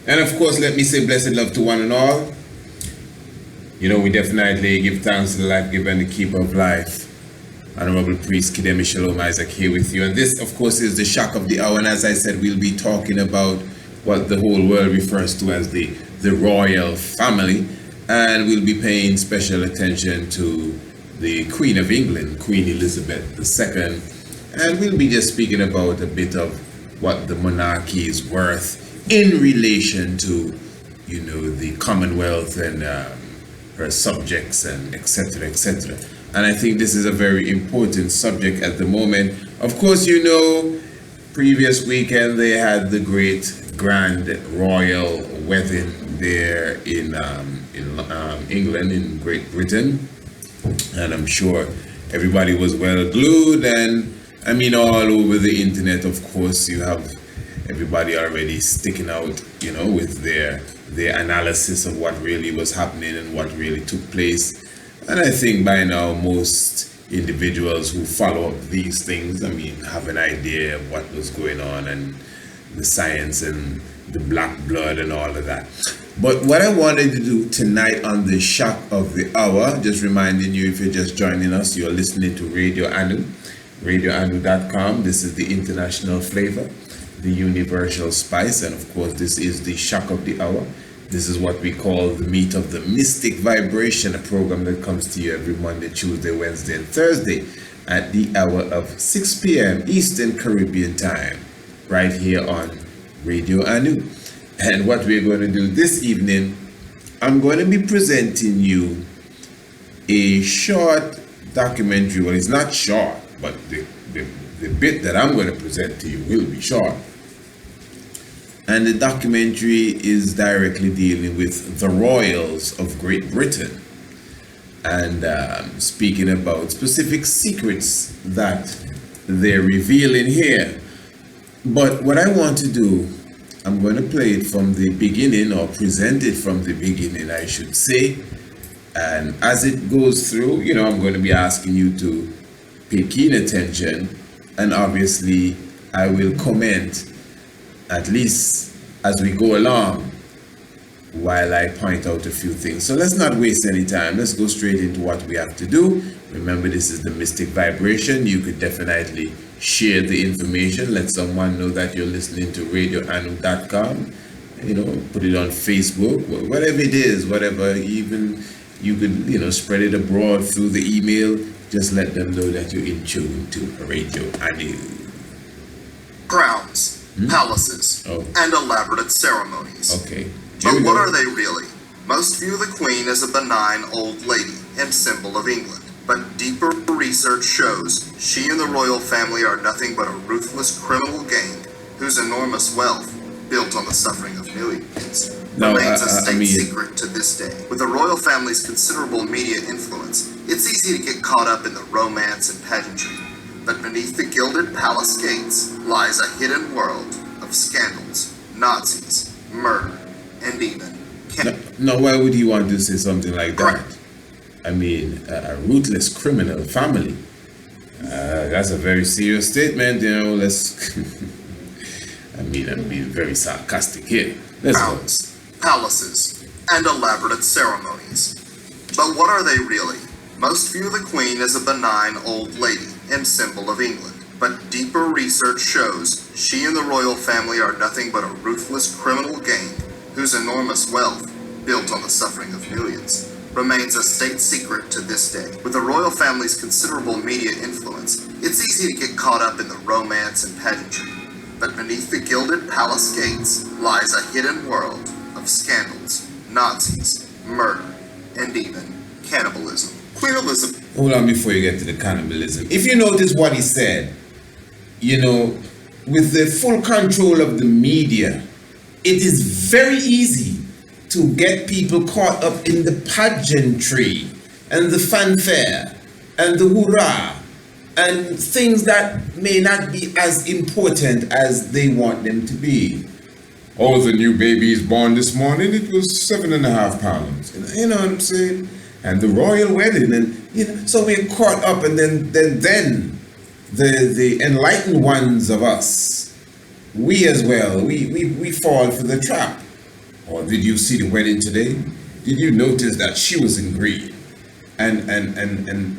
And of course, let me say blessed love to one and all. You know, we definitely give thanks to the life giver and the keeper of life. Honorable Priest Kidemi Shalom Isaac here with you. And this, of course, is the shock of the hour. And as I said, we'll be talking about what the whole world refers to as the royal family. And we'll be paying special attention to the Queen of England, Queen Elizabeth II. And we'll be just speaking about a bit of what the monarchy is worth in relation to, you know, the Commonwealth and her subjects and etc. etc. And I think this is a very important subject at the moment. Of course, you know, previous weekend they had the great grand royal wedding there in England, in Great Britain, and I'm sure everybody was well glued. And I mean, all over the internet, of course, you have everybody already sticking out, you know, with their analysis of what really was happening and what really took place. And I think by now most individuals who follow up these things, I mean, have an idea of what was going on and the science and the black blood and all of that. But what I wanted to do tonight on the shock of the hour, just reminding you, if you're just joining us, you're listening to Radio Anu, radioanu.com. This is the international flavor, the universal spice, and of course this is the shock of the hour. This is what we call the meat of the mystic vibration, a program that comes to you every Monday, Tuesday, Wednesday, and Thursday at the hour of 6 p.m. Eastern Caribbean time, right here on Radio Anu. And what we're going to do this evening, I'm going to be presenting you a short documentary. Well, it's not short, but the bit that I'm going to present to you will be short. And the documentary is directly dealing with the royals of Great Britain and speaking about specific secrets that they're revealing here. But what I want to do, I'm going to play it from the beginning, or present it from the beginning, I should say. And as it goes through, you know, I'm going to be asking you to pay keen attention. And obviously, I will comment, at least as we go along, while I point out a few things. So let's not waste any time. Let's go straight into what we have to do. Remember, this is the mystic vibration. You could definitely share the information. Let someone know that you're listening to radioanu.com. You know, put it on Facebook, whatever it is, whatever. Even you could, you know, spread it abroad through the email. Just let them know that you're in tune to Radio Anu. Crowns, palaces, and elaborate ceremonies. Okay. But what are they really? Most view the Queen as a benign old lady and symbol of England. But deeper research shows she and the royal family are nothing but a ruthless criminal gang whose enormous wealth, built on the suffering of millions, remains a state secret to this day. With the royal family's considerable media influence, it's easy to get caught up in the romance and pageantry. But beneath the gilded palace gates lies a hidden world of scandals, Nazis, murder, and even Now, why would you want to say something like that? I mean, a ruthless criminal family. That's a very serious statement, you know. Let's. I'm being very sarcastic here. Crowns, palaces, and elaborate ceremonies. But what are they really? Most view the Queen as a benign old lady and symbol of England. But deeper research shows she and the royal family are nothing but a ruthless criminal gang whose enormous wealth, built on the suffering of millions, remains a state secret to this day. With the royal family's considerable media influence, it's easy to get caught up in the romance and pageantry. But beneath the gilded palace gates lies a hidden world of scandals, Nazis, murder, and even cannibalism. Queen Elizabeth. Hold on before you get to the cannibalism. If you notice what he said, you know, with the full control of the media, it is very easy to get people caught up in the pageantry and the fanfare and the hurrah and things that may not be as important as they want them to be. Oh, the new baby is born this morning, it was 7.5 pounds. You know what I'm saying? And the royal wedding, and you know, so we're caught up, and then the enlightened ones of us, we as well, we fall for the trap. Or did you see the wedding today? Did you notice that she was in green? And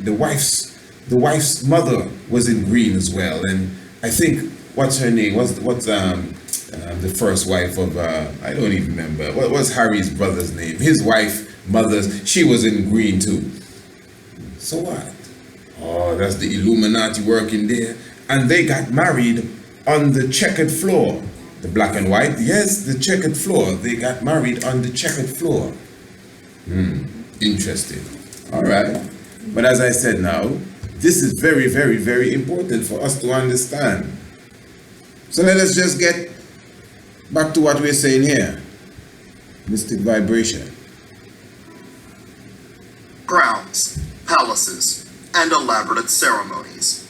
the wife's mother was in green as well. And I think, what's her name? What's the first wife of I don't even remember. What was Harry's brother's name? His wife, mother's, she was in green too. So what? Oh, that's the Illuminati working there. And they got married on the checkered floor. The black and white, yes, the checkered floor. They got married on the checkered floor. Interesting. All right. But as I said now, this is very, very, very important for us to understand. So let us just get back to what we're saying here. Mystic vibration. Crowns, palaces, and elaborate ceremonies.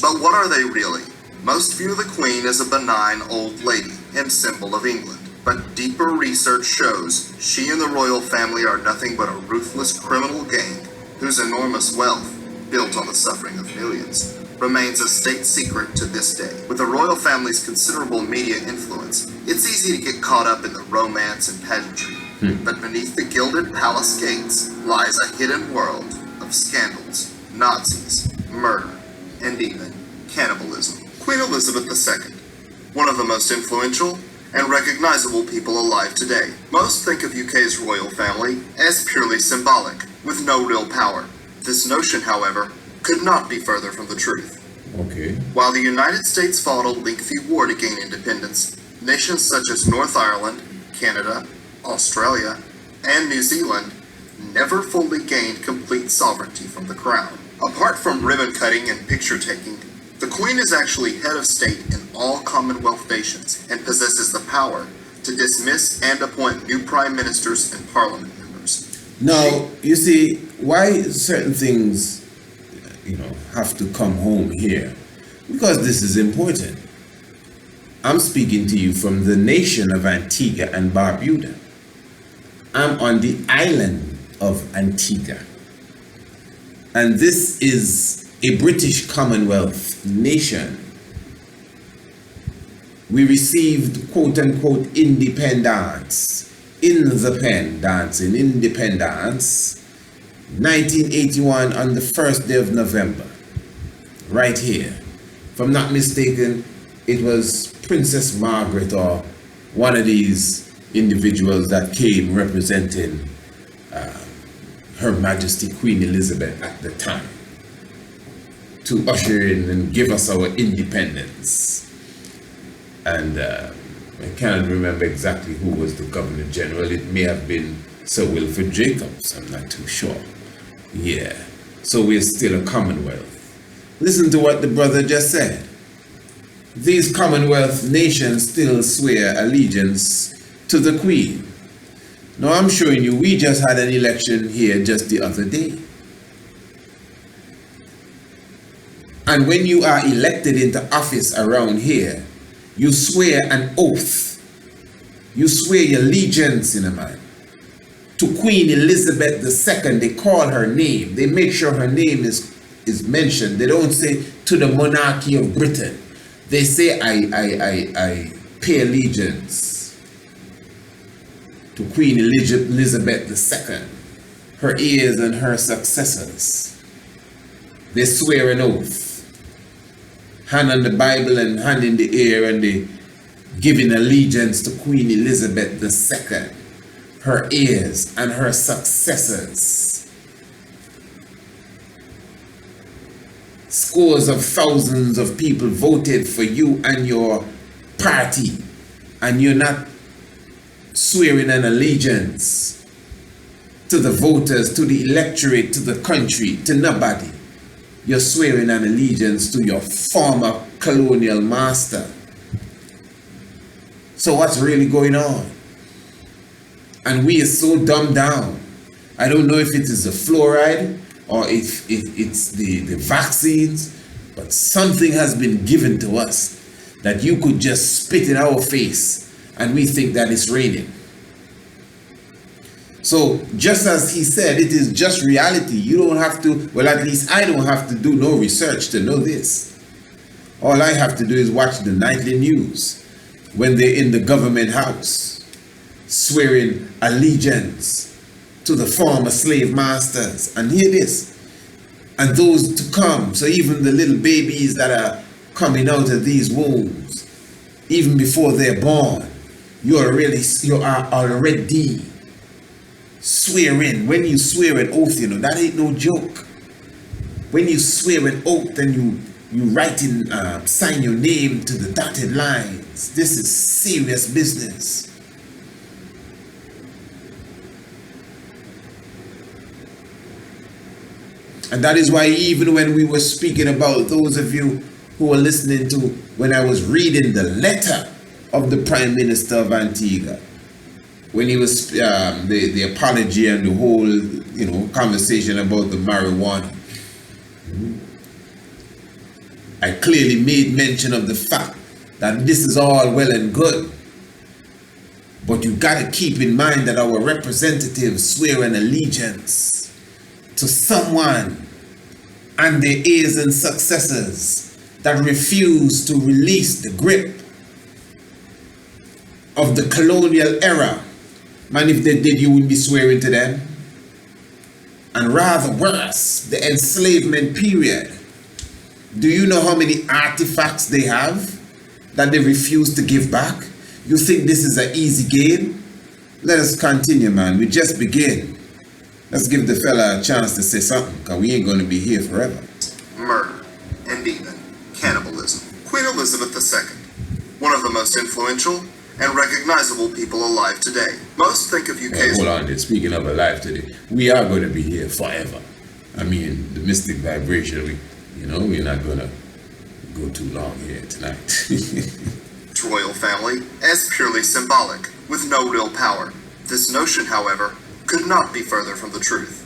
But what are they really? Most view the Queen as a benign old lady and symbol of England. But deeper research shows she and the royal family are nothing but a ruthless criminal gang whose enormous wealth, built on the suffering of millions, remains a state secret to this day. With the royal family's considerable media influence, it's easy to get caught up in the romance and pageantry. But beneath the gilded palace gates lies a hidden world of scandals, Nazis, murder, and even cannibalism. Queen Elizabeth II, one of the most influential and recognizable people alive today. Most think of UK's royal family as purely symbolic, with no real power. This notion, however, could not be further from the truth. Okay. While the United States fought a lengthy war to gain independence, nations such as North Ireland, Canada, Australia, and New Zealand never fully gained complete sovereignty from the crown. Apart from ribbon cutting and picture taking, the Queen is actually head of state in all Commonwealth nations and possesses the power to dismiss and appoint new prime ministers and parliament members. Now, you see, why certain things, have to come home here? Because this is important. I'm speaking to you from the nation of Antigua and Barbuda. I'm on the island of Antigua. And this is a British Commonwealth nation. We received quote-unquote independence, in the pen dancing, independence, 1981 on the 1st day of November, right here. If I'm not mistaken, it was Princess Margaret or one of these individuals that came representing Her Majesty Queen Elizabeth at the time to usher in and give us our independence. And I can't remember exactly who was the Governor General. It may have been Sir Wilfrid Jacobs, I'm not too sure. Yeah, so we're still a Commonwealth. Listen to what the brother just said. These Commonwealth nations still swear allegiance to the Queen. Now I'm showing you, we just had an election here just the other day. And when you are elected into office around here, you swear an oath. You swear your allegiance in a man. To Queen Elizabeth II, they call her name. They make sure her name is mentioned. They don't say to the monarchy of Britain. They say I pay allegiance to Queen Elizabeth II, her heirs and her successors. They swear an oath. Hand on the Bible and hand in the air, and they giving allegiance to Queen Elizabeth II, her heirs and her successors. Scores of thousands of people voted for you and your party, and you're not swearing an allegiance to the voters, to the electorate, to the country, to nobody. You're swearing an allegiance to your former colonial master. So what's really going on? And we are so dumbed down. I don't know if it is the fluoride or if it's the vaccines, but something has been given to us that you could just spit in our face and we think that it's raining. So just as he said, it is just reality. You don't have to, well, at least I don't have to do no research to know this. All I have to do is watch the nightly news when they're in the government house, swearing allegiance to the former slave masters. And hear this, and those to come. So even the little babies that are coming out of these wombs, even before they're born, you are already swearing. When you swear an oath, you know, that ain't no joke. When you swear an oath and you write in, sign your name to the dotted lines, this is serious business. And that is why even when we were speaking about, those of you who were listening to, when I was reading the letter of the Prime Minister of Antigua, when he was, the apology and the whole, you know, conversation about the marijuana, I clearly made mention of the fact that this is all well and good, but you gotta keep in mind that our representatives swear an allegiance to someone and their heirs and successors that refuse to release the grip of the colonial era. Man, if they did, you wouldn't be swearing to them. And rather worse, the enslavement period. Do you know how many artifacts they have that they refuse to give back? You think this is an easy game? Let us continue, man. We just begin. Let's give the fella a chance to say something, because we ain't going to be here forever. Murder, and even cannibalism. Queen Elizabeth II, one of the most influential and recognizable people alive today. Most think of UK's... Hold on there. Speaking of alive today, we are going to be here forever. I mean, the mystic vibration, we're not going to go too long here tonight. royal family as purely symbolic, with no real power. This notion, however, could not be further from the truth.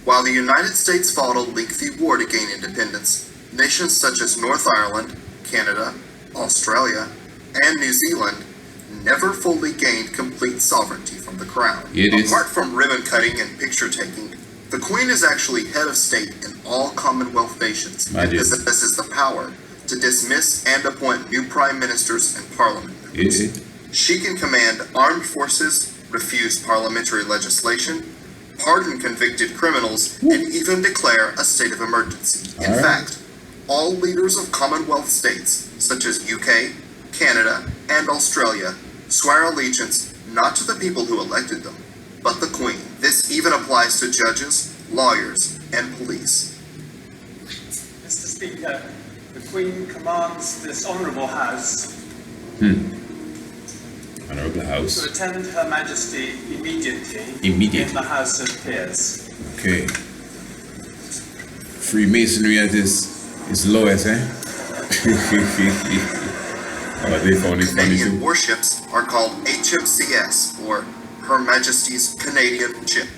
While the United States fought a lengthy war to gain independence, nations such as North Ireland, Canada, Australia, and New Zealand never fully gained complete sovereignty from the crown. Apart from ribbon cutting and picture taking, the Queen is actually head of state in all Commonwealth nations and possesses the power to dismiss and appoint new prime ministers and parliament members. She can command armed forces, refuse parliamentary legislation, pardon convicted criminals, and even declare a state of emergency. In fact, all leaders of Commonwealth states, such as UK, Canada, and Australia, swear allegiance not to the people who elected them, but the Queen. This even applies to judges, lawyers, and police. Mr. Speaker, the Queen commands this Honourable House Honourable House to attend Her Majesty immediately in the House of Peers. Okay. Freemasonry at its lowest, eh? Oh, they found it funny too. Canadian warships are called HMCS, or Her Majesty's Canadian Ship.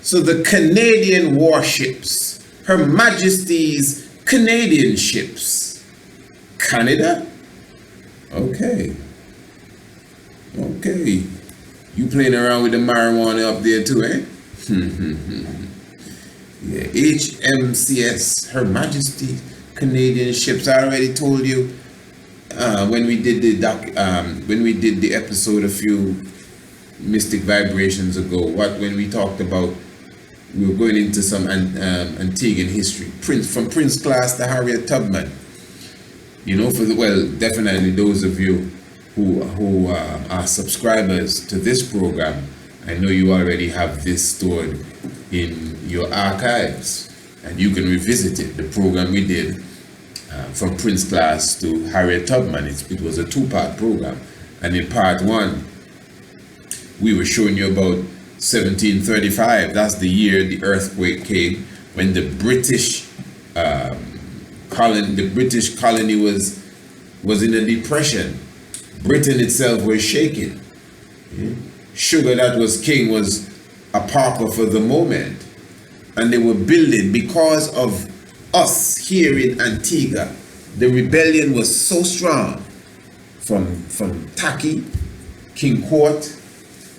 So the Canadian warships, Her Majesty's Canadian ships. Canada? Okay. Okay. You playing around with the marijuana up there too, eh? Yeah, HMCS, Her Majesty's Canadian ships. I already told you when we did the episode a few mystic vibrations ago. When we talked about, we were going into some Antiguan history, from Prince Class to Harriet Tubman. Definitely those of you who are subscribers to this program, I know you already have this stored in your archives, and you can revisit it. The program we did from Prince Class to Harriet Tubman, it was a two-part program, and in part one, we were showing you about 1735. That's the year the earthquake came, when the British colony was in a depression. Britain itself was shaking. Sugar that was king was a pauper for the moment, and they were building because of us here in Antigua. The rebellion was so strong from Taki, King Court,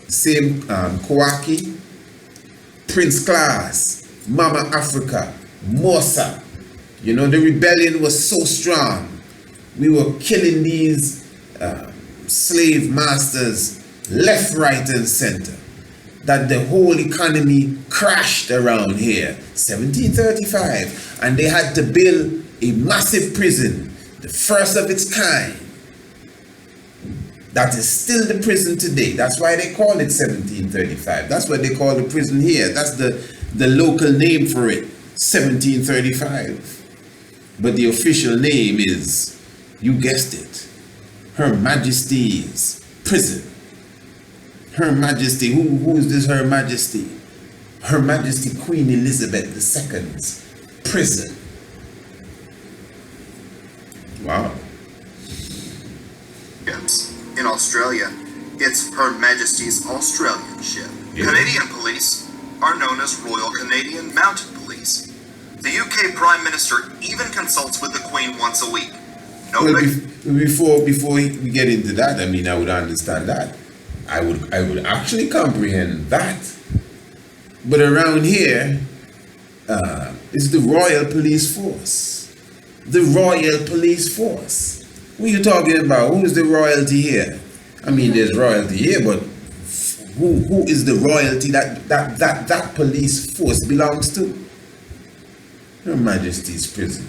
same Kouaki, Prince Class, Mama Africa, Mosa. The rebellion was so strong. We were killing these slave masters left, right, and center, that the whole economy crashed around here, 1735, and they had to build a massive prison, the first of its kind. That is still the prison today. That's why they call it 1735. That's what they call the prison here. That's the local name for it, 1735. But the official name is, you guessed it, Her Majesty's Prison. Her Majesty, who is this Her Majesty? Her Majesty Queen Elizabeth II's prison. Wow. In Australia, it's Her Majesty's Australian ship. Yeah. Canadian police are known as Royal Canadian Mounted Police. The UK Prime Minister even consults with the Queen once a week. No Well, big- before we get into that, I mean, I would understand that. I would actually comprehend that. But around here, is the Royal Police Force. The Royal Police Force. What are you talking about? Who is the royalty here? I mean, there's royalty here, but who is the royalty that police force belongs to? Her Majesty's prison.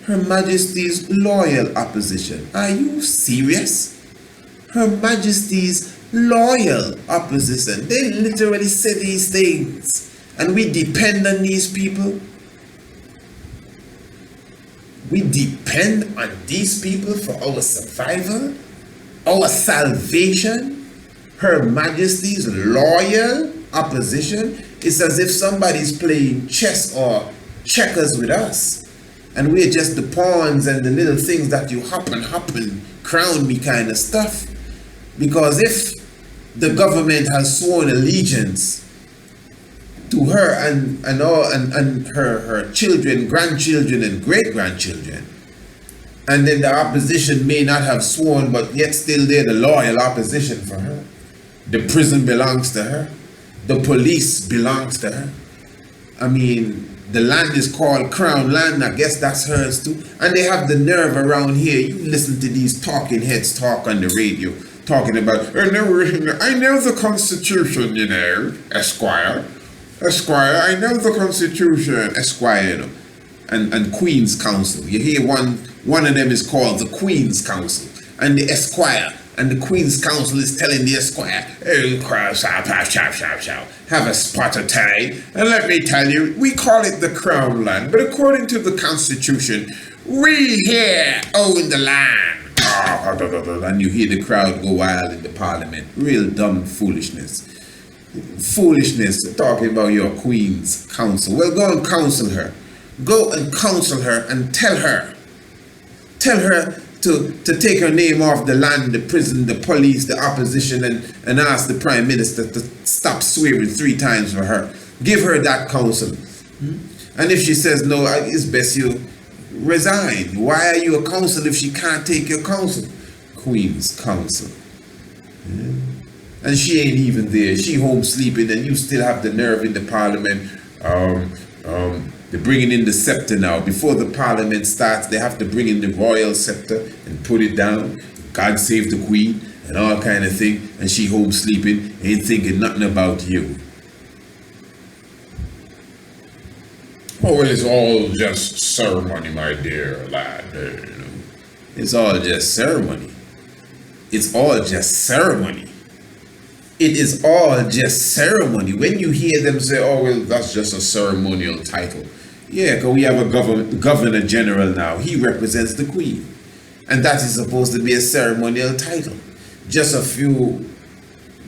Her Majesty's loyal opposition. Are you serious? Her Majesty's loyal opposition. They literally say these things. And we depend on these people. We depend on these people for our survival, our salvation. Her Majesty's loyal opposition. It's as if somebody's playing chess or checkers with us, and we're just the pawns and the little things that you hop and crown me kind of stuff. Because if the government has sworn allegiance to her and her children, grandchildren, and great-grandchildren, and then the opposition may not have sworn, but yet still they're the loyal opposition for her. The prison belongs to her. The police belongs to her. I mean, the land is called Crown Land. I guess that's hers too. And they have the nerve around here. You listen to these talking heads talk on the radio, talking about, I know the Constitution, you know, Esquire, I know the Constitution, Esquire, you know, and Queen's Council. You hear one of them is called the Queen's Council, and the Esquire. And the Queen's Council is telling the Esquire, have a spot of tie. And let me tell you, we call it the Crown Land, but according to the Constitution, we here own the land. And you hear the crowd go wild in the Parliament. Real dumb foolishness. Foolishness, talking about your Queen's Council. Well, go and counsel her. Go and counsel her and tell her to take her name off the land, the prison, the police, the opposition, and ask the Prime Minister to stop swearing 3 times for her. Give her that counsel. And if she says no, it's best you resign. Why are you a counsel if she can't take your counsel? Queen's Council. And she ain't even there. She home sleeping, and you still have the nerve in the Parliament. They're bringing in the scepter now. Before the Parliament starts, they have to bring in the royal scepter and put it down. God save the Queen and all kind of thing. And she home sleeping, ain't thinking nothing about you. Oh, well, it's all just ceremony, my dear lad. It's all just ceremony. It's all just ceremony. It is all just ceremony. When you hear them say, oh, well, that's just a ceremonial title. Yeah, because we have a governor general now. He represents the Queen. And that is supposed to be a ceremonial title. Just a few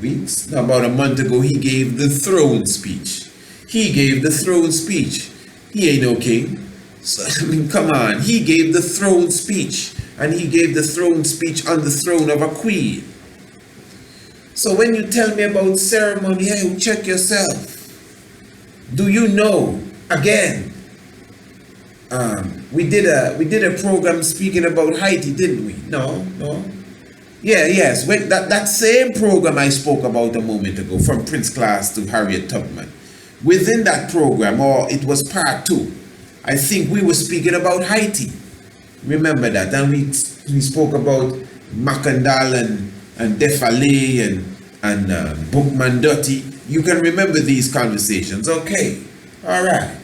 weeks, about a month ago, he gave the throne speech. He gave the throne speech. He ain't no king. So, I mean, come on. He gave the throne speech. And he gave the throne speech on the throne of a queen. So when you tell me about ceremony, hey, check yourself. Do you know, again, we did a program speaking about Haiti, didn't we? No. Yeah, yes. When that same program I spoke about a moment ago, from Prince Class to Harriet Tubman. Within that program, or it was part 2, I think we were speaking about Haiti. Remember that? And we spoke about Macandal and Defale and Bookman Dutty, you can remember these conversations. Okay, all right.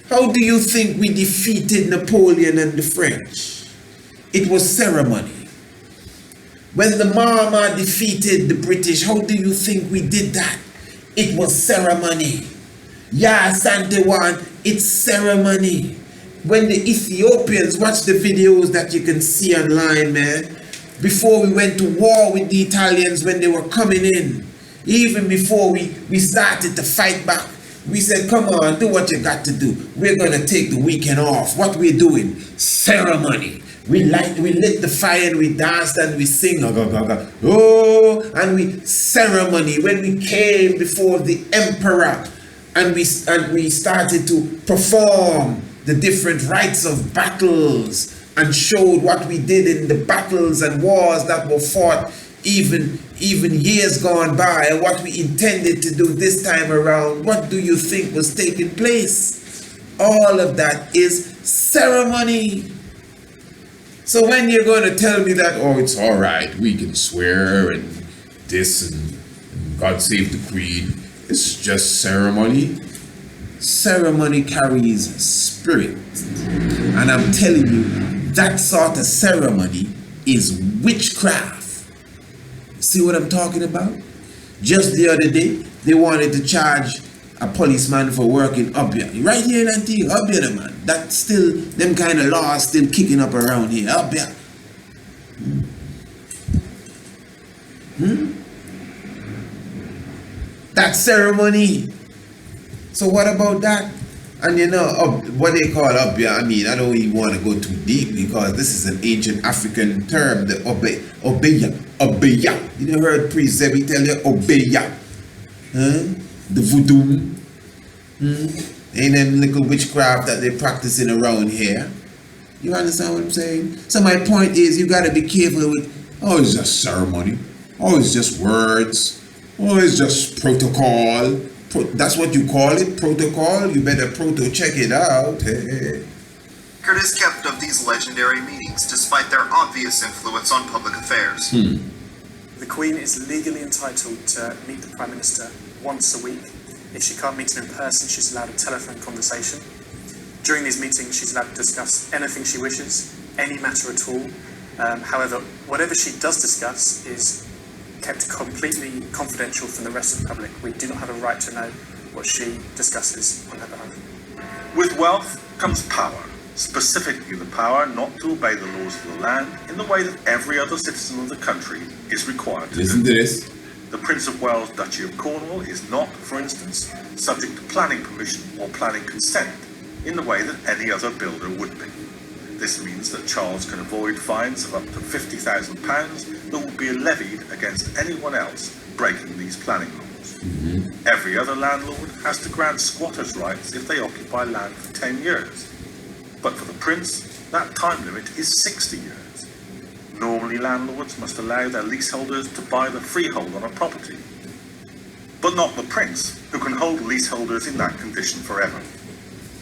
How do you think we defeated Napoleon and the French? It was ceremony. When the Mama defeated the British, how do you think we did that? It was ceremony. Ya Santewan, it's ceremony. When the Ethiopians, watch the videos that you can see online, man. Before we went to war with the Italians, when they were coming in, even before we started to fight back, we said, come on, do what you got to do. We're going to take the weekend off. What we're doing? Ceremony. We lit the fire and we danced and we sing. Oh, and we ceremony. When we came before the emperor and we started to perform the different rites of battles and showed what we did in the battles and wars that were fought even years gone by, and what we intended to do this time around. What do you think was taking place? All of that is ceremony. So when you're going to tell me that, oh, it's all right, we can swear and this and God save the Queen, it's just ceremony. Ceremony carries spirit. And I'm telling you, that sort of ceremony is witchcraft. See what I'm talking about? Just the other day, they wanted to charge a policeman for working up here. Right here in Antigua, up here, man. That's still, them kind of laws still kicking up around here, up here. That ceremony. So what about that? And you know, what they call up here, I mean, I don't even want to go too deep because this is an ancient African term, the obeya. You never heard Priest Zebi tell you obeya? Huh? The voodoo. Ain't them little witchcraft that they're practicing around here. You understand what I'm saying? So my point is, you got to be careful with, oh, it's just ceremony. Oh, it's just words. Oh, it's just protocol. That's what you call it, protocol? You better check it out. Hey. Record is kept of these legendary meetings despite their obvious influence on public affairs. The Queen is legally entitled to meet the Prime Minister once a week. If she can't meet him in person, she's allowed a telephone conversation. During these meetings, she's allowed to discuss anything she wishes, any matter at all. However, whatever she does discuss is kept completely confidential from the rest of the public. We do not have a right to know what she discusses on her behalf. With wealth comes power, specifically the power not to obey the laws of the land in the way that every other citizen of the country is required to Listen do. to this. The Prince of Wales Duchy of Cornwall is not, for instance, subject to planning permission or planning consent in the way that any other builder would be. This means that Charles can avoid fines of up to £50,000 that will be levied against anyone else breaking these planning laws. Every other landlord has to grant squatters' rights if they occupy land for 10 years. But for the Prince, that time limit is 60 years. Normally, landlords must allow their leaseholders to buy the freehold on a property. But not the Prince, who can hold leaseholders in that condition forever.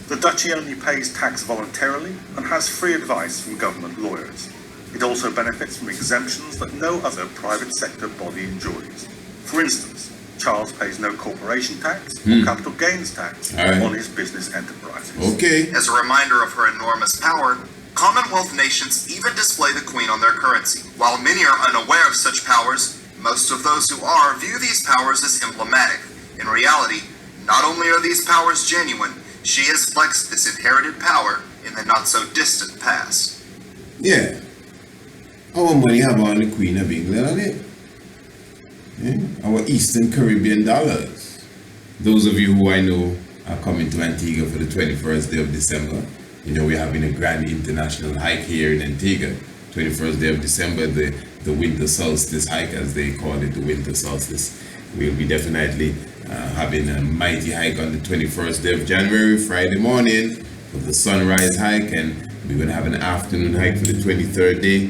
The Duchy only pays tax voluntarily and has free advice from government lawyers. It also benefits from exemptions that no other private sector body enjoys. For instance, Charles pays no corporation tax or capital gains tax on his business enterprises. Okay. As a reminder of her enormous power, Commonwealth nations even display the Queen on their currency. While many are unaware of such powers, most of those who are view these powers as emblematic. In reality, not only are these powers genuine, she has flexed this inherited power in the not-so-distant past. Yeah. Our money have on the Queen of England on it. Yeah. Our Eastern Caribbean dollars. Those of you who I know are coming to Antigua for the 21st day of December. You know, we're having a grand international hike here in Antigua. 21st day of December, the winter solstice hike, as they call it, the winter solstice. We'll be definitely having a mighty hike on the 21st day of January, Friday morning, for the sunrise hike, and we're going to have an afternoon hike for the 23rd day.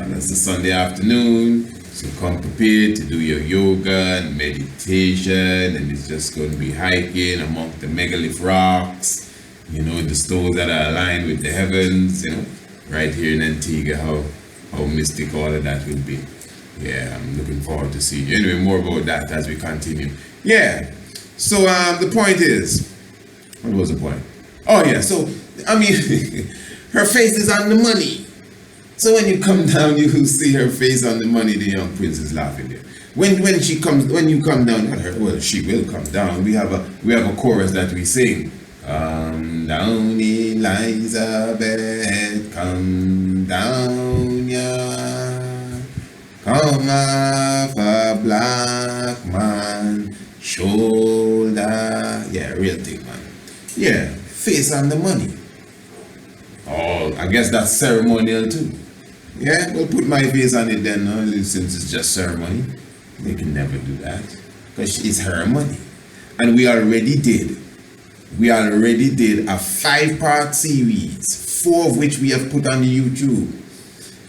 That's the Sunday afternoon. So come prepared to do your yoga and meditation, and it's just going to be hiking among the megalith rocks, you know, the stones that are aligned with the heavens, you know, right here in Antigua, how mystic all of that will be. Yeah, I'm looking forward to seeing you. Anyway, more about that as we continue. Yeah. So the point is, what was the point? Oh yeah. So I mean, her face is on the money. So when you come down, you will see her face on the money. The young prince is laughing there. When you come down, not her. Well, she will come down. We have a chorus that we sing. Come down, Elizabeth. Come down, yeah. Come off a black man shoulder. Yeah, real thing, man. Yeah, face on the money. Oh, I guess that's ceremonial too. Yeah, we'll put my face on it then, since it's just ceremony. They can never do that because it's her money. And we already did a 5-part series, 4 of which we have put on YouTube,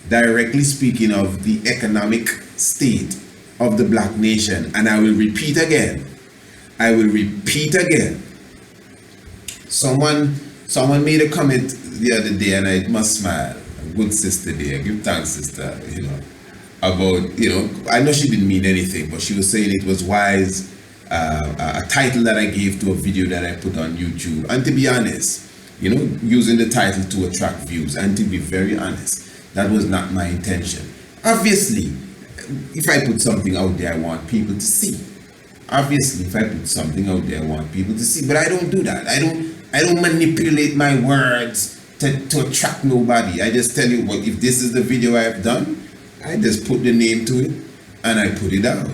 directly speaking of the economic state of the black nation. And I will repeat again. Someone made a comment the other day, and I must smile. A good sister there. Give thanks, sister, about, I know she didn't mean anything, but she was saying it was wise, a title that I gave to a video that I put on YouTube. And to be honest, using the title to attract views, and to be very honest, that was not my intention. Obviously, if I put something out there, I want people to see. But I don't do that. I don't manipulate my words to attract nobody. I just tell you what, if this is the video I have done, I just put the name to it and I put it out.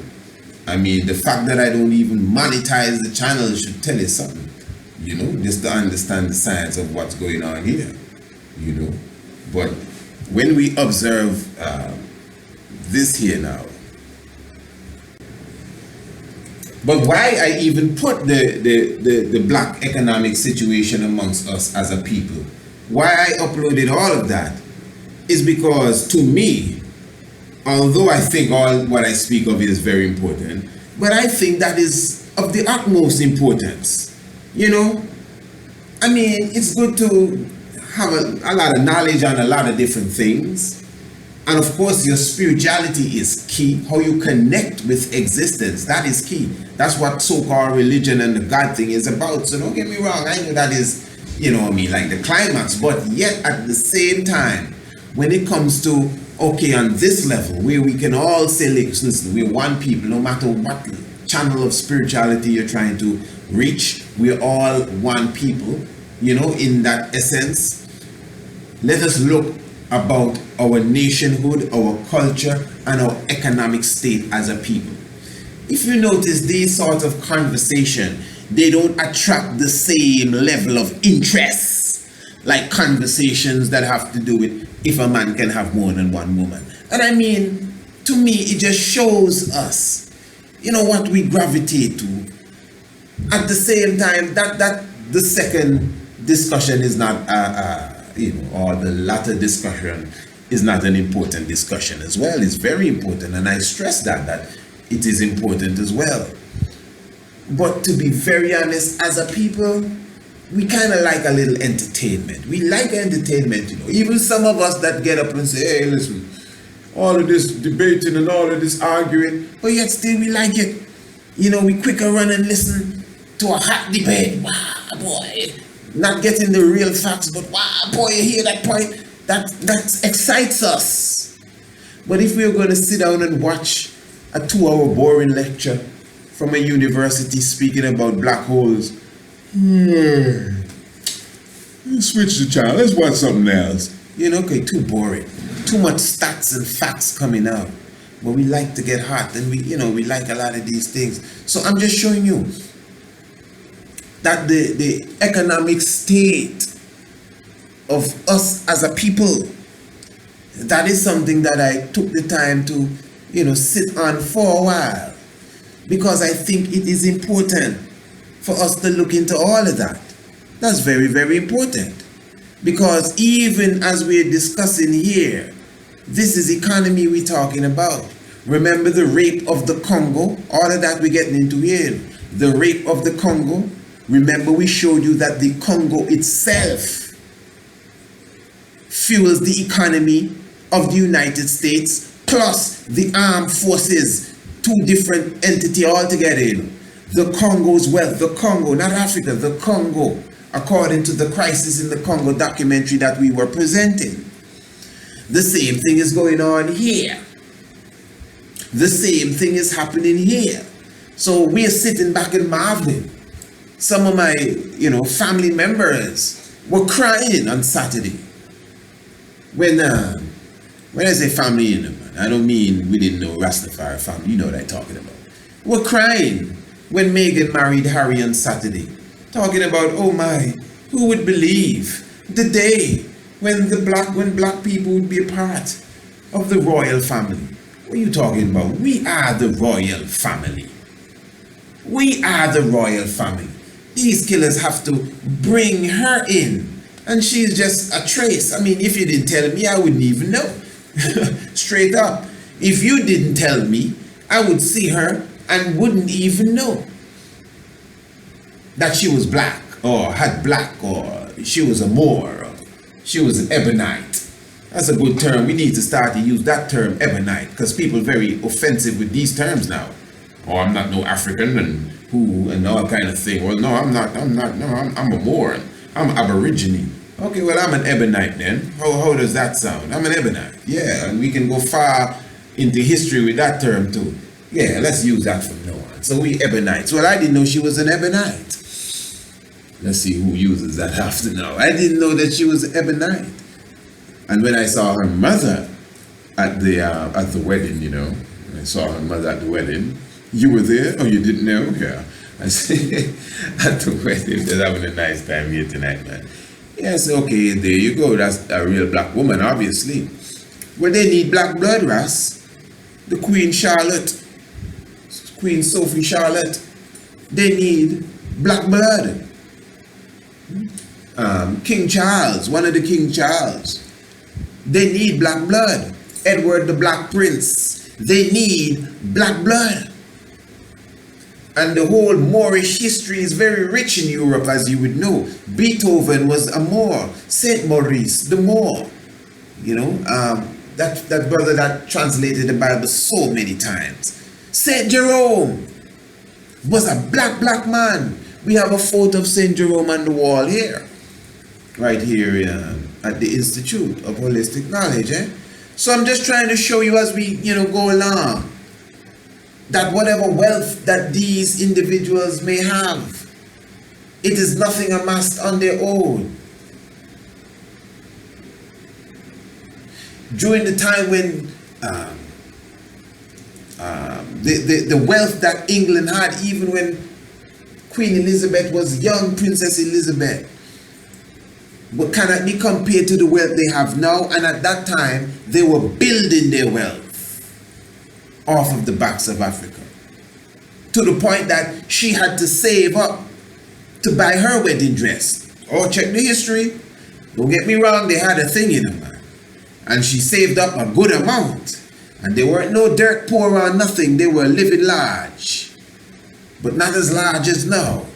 I mean, the fact that I don't even monetize the channel should tell you something, just to understand the science of what's going on here, But when we observe this here now, but why I even put the black economic situation amongst us as a people, why I uploaded all of that, is because to me, although I think all what I speak of is very important, but I think that is of the utmost importance. I mean, it's good to have a lot of knowledge on a lot of different things. And of course, your spirituality is key. How you connect with existence, that is key. That's what so-called religion and the God thing is about. So don't get me wrong, I know that is, like the climax. But yet at the same time, when it comes to, okay, on this level, where we can all say, listen, we're one people, no matter what channel of spirituality you're trying to reach, we're all one people, in that essence. Let us look about our nationhood, our culture, and our economic state as a people. If you notice, these sorts of conversation, they don't attract the same level of interest like conversations that have to do with if a man can have more than one woman. And I mean, to me, it just shows us, what we gravitate to. At the same time, that the second discussion is not, or the latter discussion is not an important discussion as well. It's very important, and I stress that it is important as well. But to be very honest, as a people, we kind of like a little entertainment. We like entertainment, Even some of us that get up and say, hey, listen, all of this debating and all of this arguing, but yet still we like it. We quicker run and listen to a hot debate. Wow, boy. Not getting the real facts, but wow, boy, you hear that point? That excites us. But if we're going to sit down and watch a 2-hour boring lecture from a university speaking about black holes, switch the channel, let's watch something else. Okay, too boring. Too much stats and facts coming out. But we like to get hot, and we like a lot of these things. So I'm just showing you that the economic state of us as a people, that is something that I took the time to, sit on for a while. Because I think it is important for us to look into all of that. That's very, very important. Because even as we're discussing here, this is economy we're talking about. Remember the rape of the Congo? All of that we're getting into here. The rape of the Congo. Remember we showed you that the Congo itself fuels the economy of the United States plus the armed forces, two different entity altogether, you know. The Congo's wealth, the Congo, not Africa, the Congo, according to the Crisis in the Congo documentary that we were presenting. The same thing is going on here. The same thing is happening here. So we're sitting back and marveling. Some of my, family members were crying on Saturday. When I say family, man, I don't mean we didn't know Rastafari family. You know what I'm talking about. We're crying when Meghan married Harry on Saturday. Talking about, oh my, who would believe the day when black people would be a part of the royal family? What are you talking about? We are the royal family. We are the royal family. These killers have to bring her in. And she's just a trace. I mean, if you didn't tell me, I wouldn't even know. Straight up. If you didn't tell me, I would see her and wouldn't even know that she was black, or had black, or she was a Moor, or she was an Ebonite. That's a good term. We need to start to use that term, Ebonite, because people are very offensive with these terms now. Oh, I'm not no African and all kind of thing. Well, no, I'm a Moor. I'm Aborigine. Okay, well, I'm an Ebonite then. How does that sound? I'm an Ebonite. Yeah, and we can go far into history with that term too. Yeah, let's use that from now on. So we Ebonites. Well, I didn't know she was an Ebonite. Let's see who uses that after now. I didn't know that she was an Ebonite. And when I saw her mother at the wedding, I saw her mother at the wedding. You were there? Oh, you didn't know? Yeah. I said, at the wedding, they're having a nice time here tonight, man. Yes, okay, there you go. That's a real black woman, obviously. Well, they need black blood, Ras. The Queen Charlotte, Queen Sophie Charlotte, they need black blood. King Charles, one of the King Charles, they need black blood. Edward the Black Prince, they need black blood. And the whole Moorish history is very rich in Europe, as you would know. Beethoven was a Moor. Saint Maurice, the Moor. That brother that translated the Bible so many times. Saint Jerome was a black man. We have a photo of Saint Jerome on the wall here. Right here at the Institute of Holistic Knowledge. So I'm just trying to show you as we, go along, that whatever wealth that these individuals may have, it is nothing amassed on their own. During the time when the wealth that England had, even when Queen Elizabeth was young, Princess Elizabeth, but cannot be compared to the wealth they have now. And at that time, they were building their wealth off of the backs of Africa, to the point that she had to save up to buy her wedding dress. Oh, check the history. Don't get me wrong, they had a thing in her, man. And she saved up a good amount. And they weren't no dirt poor or nothing. They were living large, but not as large as now.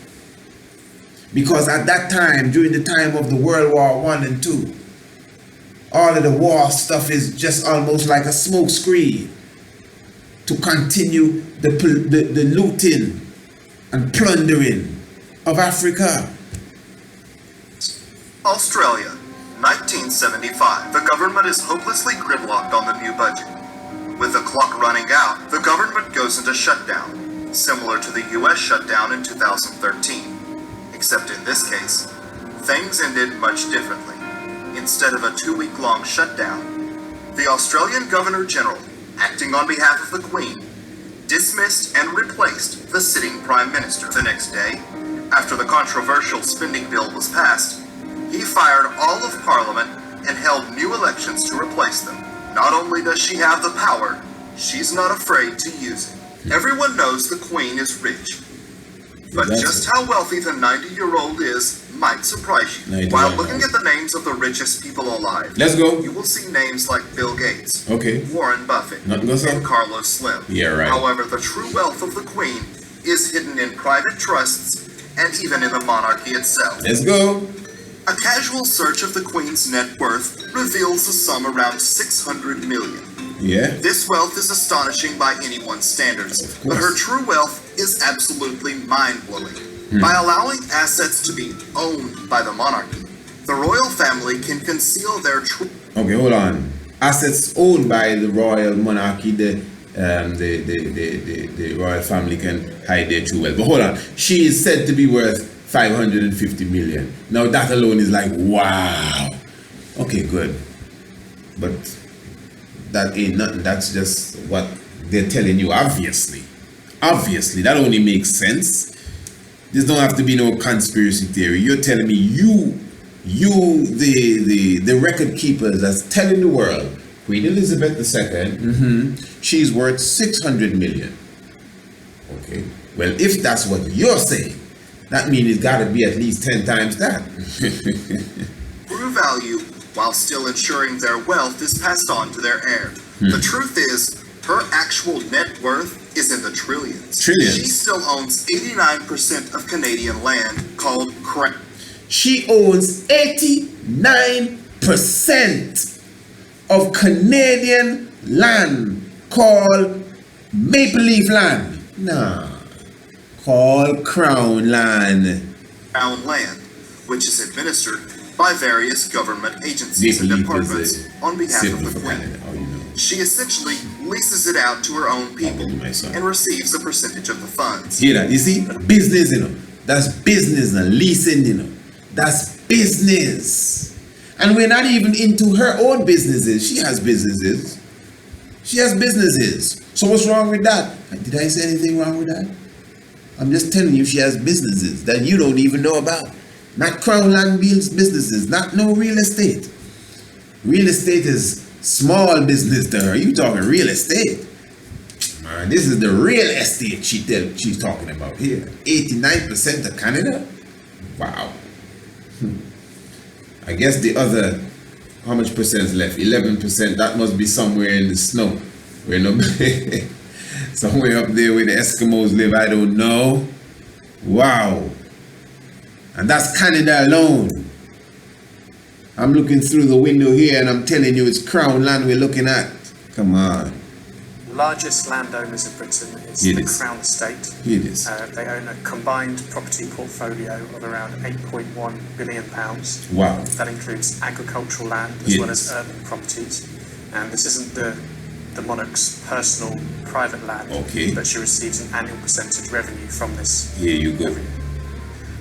Because at that time, during the time of the World War I and II, all of the war stuff is just almost like a smoke screen to continue the looting and plundering of Africa. Australia, 1975. The government is hopelessly gridlocked on the new budget. With the clock running out, the government goes into shutdown, similar to the US shutdown in 2013. Except in this case, things ended much differently. Instead of a 2-week-long shutdown, the Australian Governor-General, acting on behalf of the Queen, dismissed and replaced the sitting Prime Minister. The next day, after the controversial spending bill was passed, he fired all of Parliament and held new elections to replace them. Not only does she have the power, she's not afraid to use it. Everyone knows the Queen is rich. But just how wealthy the 90-year-old is might surprise you. While looking at the names of the richest people alive, let's go. You will see names like Bill Gates, okay, Warren Buffett, and Carlos Slim. Yeah, right. However, the true wealth of the Queen is hidden in private trusts and even in the monarchy itself. Let's go. A casual search of the Queen's net worth reveals a sum around $600 million. Yeah. This wealth is astonishing by anyone's standards, but her true wealth is absolutely mind-blowing. By allowing assets to be owned by the monarchy, the royal family can conceal their true... Okay, hold on. Assets owned by the royal monarchy, the royal family can hide their true wealth. But hold on. She is said to be worth 550 million. Now that alone is like, wow. Okay, good. But that ain't nothing. That's just what they're telling you, obviously. Obviously, that only makes sense. This don't have to be no conspiracy theory. You're telling me the record keepers that's telling the world, Queen Elizabeth II, she's worth 600 million. Okay. Well, if that's what you're saying, that means it's got to be at least 10 times that. true value, while still ensuring their wealth is passed on to their heir. The truth is, her actual net worth is in the trillions. Trillions? She still owns 89% of Canadian land called Crown. She owns 89% of Canadian land called Maple Leaf land. Nah. Called Crown land. Crown land, which is administered by various government agencies and departments on behalf of the Queen. Canada. Oh, you know. She essentially leases it out to her own people and receives a percentage of the funds. Hear that? You see? Business, you know. That's business and leasing, you know. That's business. And we're not even into her own businesses. She has businesses. She has businesses. So what's wrong with that? Did I say anything wrong with that? I'm just telling you she has businesses that you don't even know about. Not Crown Land businesses, not no real estate. Real estate is small business to her. You talking real estate. Man, this is the real estate she's talking about here. 89% of Canada? Wow. I guess the other, how much percent is left? 11%. That must be somewhere in the snow. Where nobody, somewhere up there where the Eskimos live, I don't know. Wow. And that's Canada alone. I'm looking through the window here and I'm telling you it's Crown land we're looking at. Come on. Largest landowners in Britain is It the is. Crown Estate. It is. They own a combined property portfolio of around £8.1 billion. Wow. That includes agricultural land as well as urban properties. And this isn't the monarch's personal private land, but she receives an annual percentage revenue from this. Here you go.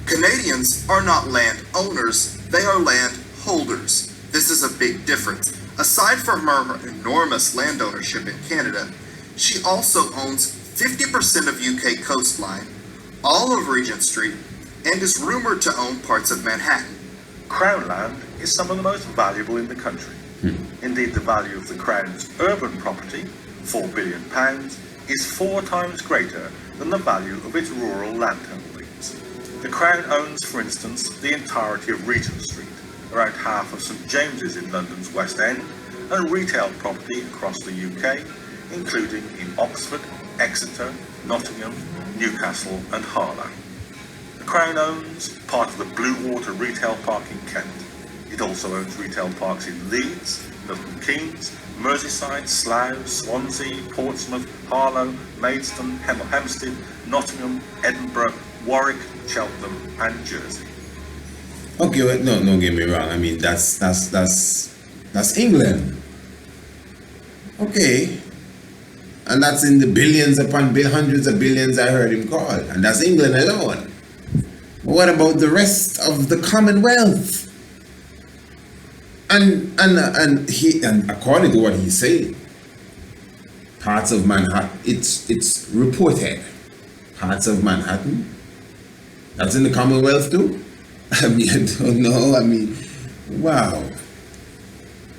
Canadians are not land owners, they are land holders. This is a big difference. Aside from her enormous land ownership in Canada, she also owns 50% of UK coastline, all of Regent Street, and is rumored to own parts of Manhattan. Crown land is some of the most valuable in the country. Indeed, the value of the Crown's urban property, £4 billion, is 4 times greater than the value of its rural land holdings. The Crown owns, for instance, the entirety of Regent Street, around half of St James's in London's West End, and retail property across the UK, including in Oxford, Exeter, Nottingham, Newcastle and Harlow. The Crown owns part of the Blue Water retail park in Kent. It also owns retail parks in Leeds, Milton Keynes, Merseyside, Slough, Swansea, Portsmouth, Harlow, Maidstone, Hemel Hempstead, Nottingham, Edinburgh, Warwick, Cheltenham and Jersey. Okay, well, no, don't get me wrong. I mean, that's England. Okay. And that's in the billions upon hundreds of billions I heard him call. And that's England alone. But what about the rest of the Commonwealth? And according to what he's saying, parts of Manhattan, it's reported. Parts of Manhattan, that's in the Commonwealth too? I mean, I don't know. I mean, wow.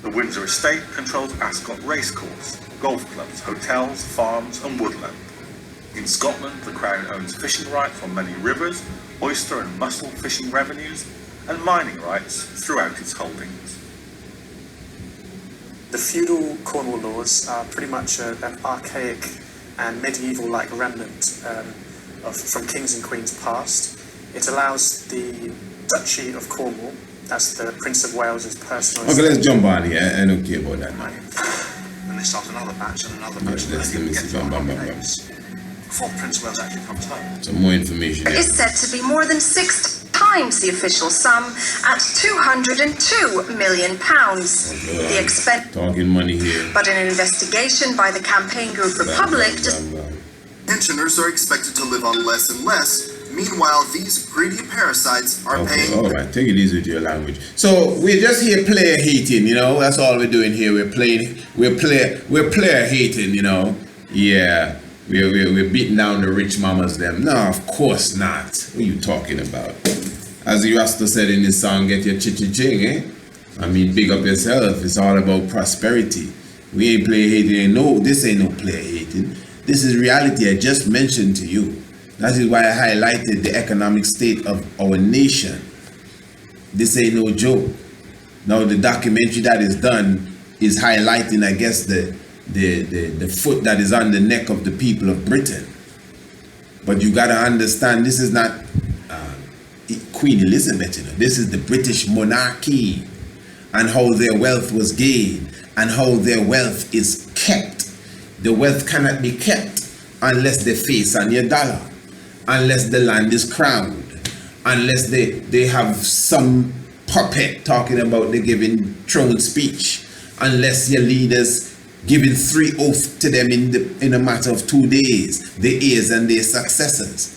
The Windsor Estate controls Ascot Racecourse, golf clubs, hotels, farms and woodland. In Scotland, the Crown owns fishing rights on many rivers, oyster and mussel fishing revenues, and mining rights throughout its holdings. The feudal Cornwall laws are pretty much an archaic and medieval-like remnant from kings and queens past. It allows the Duchy of Cornwall, that's the Prince of Wales's personal... Okay, let's jump on here. I don't care about that now. And the batch after another batch and another batch. Let's let me see. Bam, bam, bam, bam. Before Prince Wales actually comes home. Some more information. Is said to be more than 6 times the official sum at £202 million. The expense. Talking money here. But an investigation by the campaign group Republic Pensioners are expected to live on less and less. Meanwhile, these greedy parasites are paying. All right, take it easy with your language. So we're just here player hating, you know. That's all we're doing here. We're player hating, you know. Yeah, we're beating down the rich mamas. Them. No, of course not. What are you talking about? As the Rasta said in his song, "Get your ching, eh?" I mean, big up yourself. It's all about prosperity. We ain't player hating. No, this ain't no player hating. This is reality I just mentioned to you. That is why I highlighted the economic state of our nation. This ain't no joke. Now the documentary that is done is highlighting, I guess, the foot that is on the neck of the people of Britain. But you gotta understand, this is not Queen Elizabeth, you know. This is the British Monarchy and how their wealth was gained and how their wealth is kept. The wealth cannot be kept unless they face on your dollar, unless the land is crowned, unless they have some puppet talking about the giving throne speech, unless your leaders giving 3 oaths to them in a matter of 2 days, the heirs and their successors.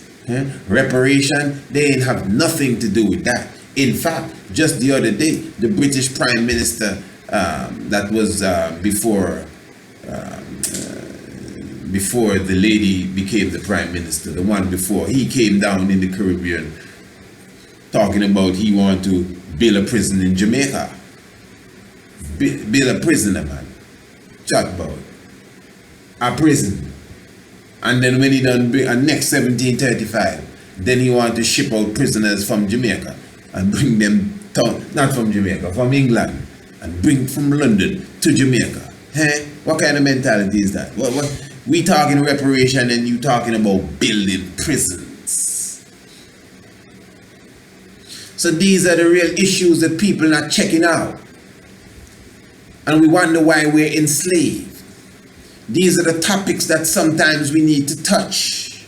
Reparation, they ain't have nothing to do with that. In fact, just the other day, the British Prime Minister that was before the lady became the Prime Minister, the one before, he came down in the Caribbean talking about he want to build a prison in Jamaica. Build a prisoner, man. Chat about a prison. And then when he done next 1735, then he want to ship out prisoners from Jamaica and bring them not from Jamaica, from England, and bring from London to Jamaica. What kind of mentality is that? What we talking reparation and you talking about building prisons. So these are the real issues that people are not checking out. And we wonder why we're enslaved. These are the topics that sometimes we need to touch.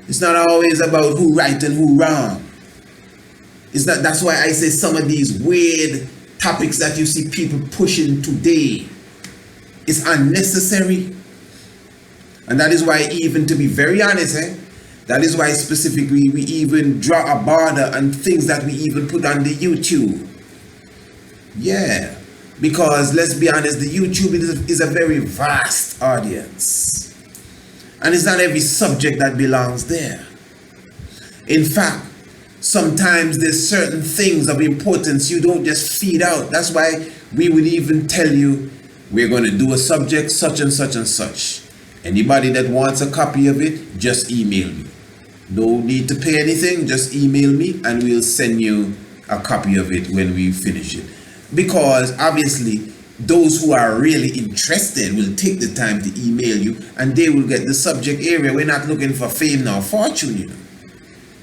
It's not always about who right and who wrong. That's why I say some of these weird topics that you see people pushing today is unnecessary. And that is why, even to be very honest, that is why specifically we even draw a border on things that we even put on the YouTube. Yeah, because let's be honest, the YouTube is a very vast audience. And it's not every subject that belongs there. In fact, sometimes there's certain things of importance you don't just feed out. That's why we would even tell you, we're going to do a subject such and such and such. Anybody that wants a copy of it, just email me. No need to pay anything, just email me and we'll send you a copy of it when we finish it. Because obviously, those who are really interested will take the time to email you and they will get the subject area. We're not looking for fame nor fortune, you know.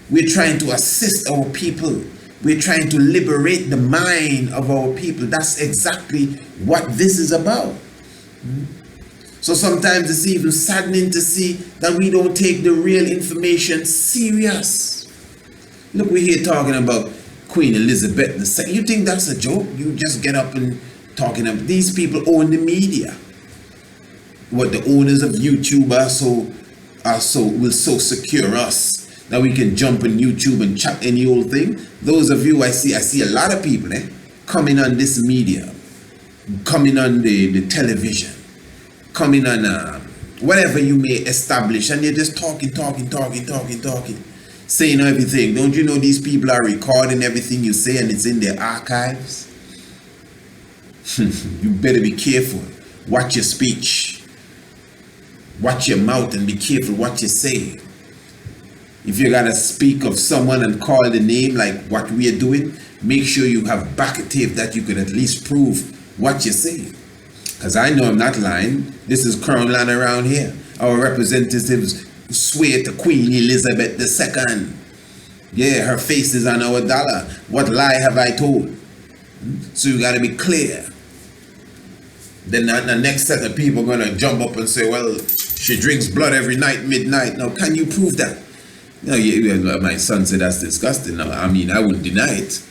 We're trying to assist our people. We're trying to liberate the mind of our people. That's exactly what this is about. So sometimes it's even saddening to see that we don't take the real information serious. Look, we're here talking about Queen Elizabeth II. You think that's a joke? You just get up and talking about these people own the media. What the owners of YouTube will so secure us that we can jump on YouTube and chat any old thing. Those of you I see a lot of people coming on this media, coming on the television, coming on whatever you may establish, and they're just talking, saying everything. Don't you know these people are recording everything you say and it's in their archives? You better be careful. Watch your speech. Watch your mouth and be careful what you say. If you're gonna speak of someone and call the name like what we are doing, make sure you have backup tape that you could at least prove what you're saying. Because I know I'm not lying. This is Crown land around here. Our representatives swear to Queen Elizabeth II. Yeah, her face is on our dollar. What lie have I told? So you gotta be clear. then the next set of people are gonna jump up and say, well, she drinks blood every night, midnight. Now, can you prove that? No, my son said that's disgusting. Now, I mean, I wouldn't deny it.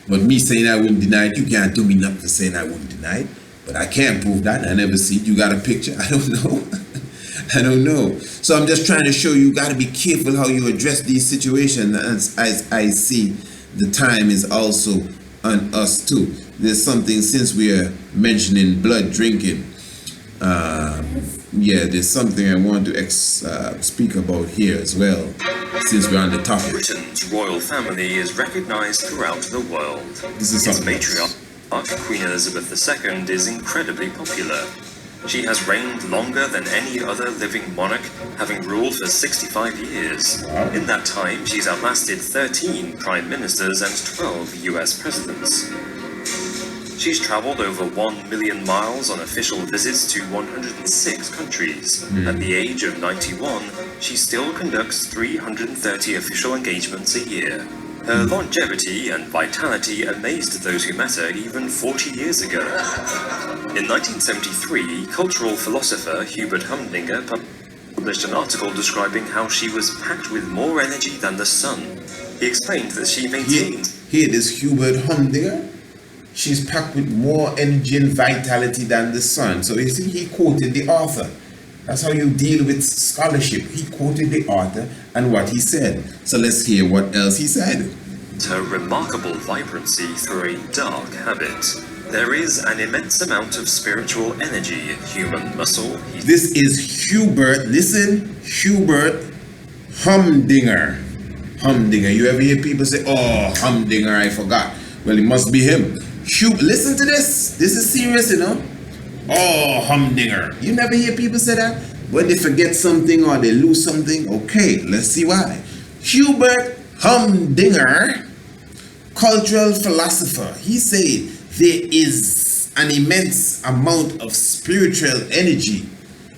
But me saying I wouldn't deny it, you can't do me nothing for saying I wouldn't deny it. But I can't prove that. I never see it. You got a picture? I don't know. I don't know. So I'm just trying to show you got to be careful how you address these situations. As I see, the time is also on us too. There's something, since we are mentioning blood drinking, there's something I want to speak about here as well, since we're on the topic. Britain's royal family is recognized throughout the world. This is its matriarch, Queen Elizabeth II, is incredibly popular. She has reigned longer than any other living monarch, having ruled for 65 years. Wow. In that time, she's outlasted 13 prime ministers and 12 US presidents. She's traveled over 1 million miles on official visits to 106 countries. At the age of 91, she still conducts 330 official engagements a year. Her longevity and vitality amazed those who met her even 40 years ago. In 1973, cultural philosopher Hubert Humdinger published an article describing how she was packed with more energy than the sun. He explained that she maintained... Here is Hubert Humdinger. She's packed with more energy and vitality than the sun. So you see, he quoted the author. That's how you deal with scholarship. He quoted the author and what he said. So let's hear what else he said. Her remarkable vibrancy through a dark habit. There is an immense amount of spiritual energy in human muscle. This is Hubert, listen, Hubert Humdinger. Humdinger. You ever hear people say, oh, Humdinger, I forgot. Well, it must be him. Listen to this. This is serious, you know. Oh, Humdinger. You never hear people say that? When they forget something or they lose something? Okay, let's see why. Hubert Humdinger, cultural philosopher. He said there is an immense amount of spiritual energy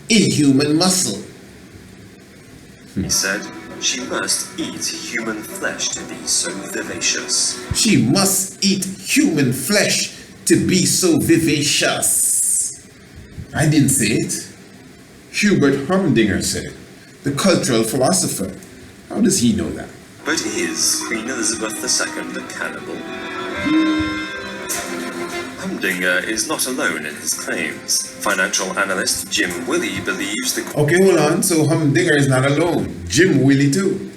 in human muscle. He said, she must eat human flesh to be so vivacious. She must eat human flesh to be so vivacious. I didn't say it. Hubert Humdinger said it. The cultural philosopher. How does he know that? But is Queen Elizabeth II a cannibal? Humdinger is not alone in his claims. Financial analyst Jim Willey believes the... Okay, hold on. So Humdinger is not alone. Jim Willey too.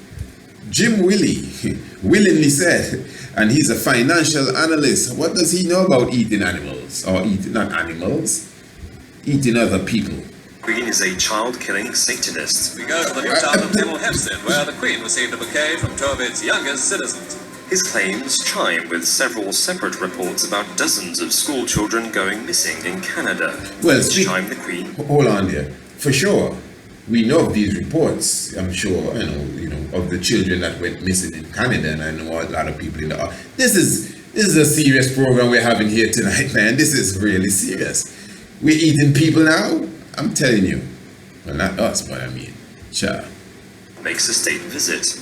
Jim Willey willingly said, and he's a financial analyst. What does he know about eating animals? Or eating, not animals, eating other people? Queen is a child-killing Satanist. We go to the new town of Hemel Hempstead, where the Queen received a bouquet from two of its youngest citizens. His claims chime with several separate reports about dozens of school children going missing in Canada. Well, chime the Queen. Hold on there. For sure, we know of these reports. I'm sure, you know, of the children that went missing in Canada, and I know a lot of people in the. This is a serious program we're having here tonight, man. This is really serious. We're eating people now. I'm telling you. Well, not us, but I mean, sure. Makes a state visit.